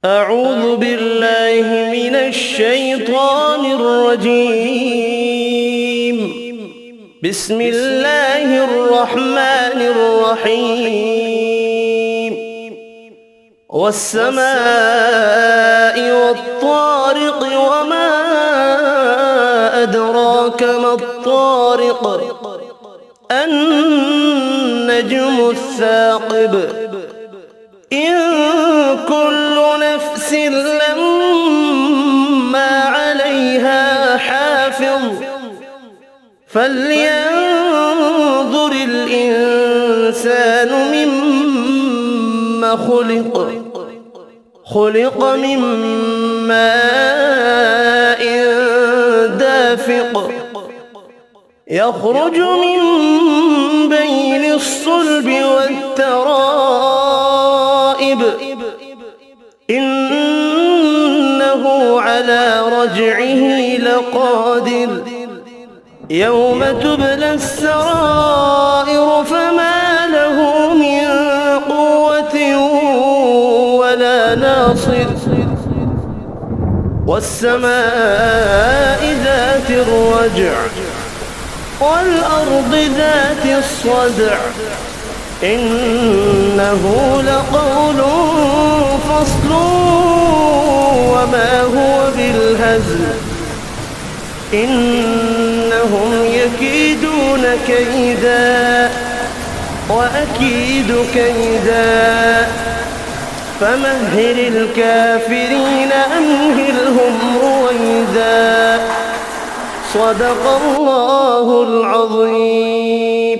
أعوذ بالله من الشيطان الرجيم. بسم الله الرحمن الرحيم. والسماء والطارق وما أدراك ما الطارق النجم الثاقب إن كل نفس لما عليها حافظ فلينظر الإنسان مما خلق من ماء دافق يخرج من بين الصلب والترائب إنه على رجعه لقادر يوم تبلى السرائر فما له من قوة ولا ناصر والسماء ذات الرجع والأرض ذات الصدع إنه لقول فصل وما هو بالهزل إنهم يكيدون كيدا وأكيد كيدا فمهل الكافرين أمهلهم رويدا صدق الله العظيم.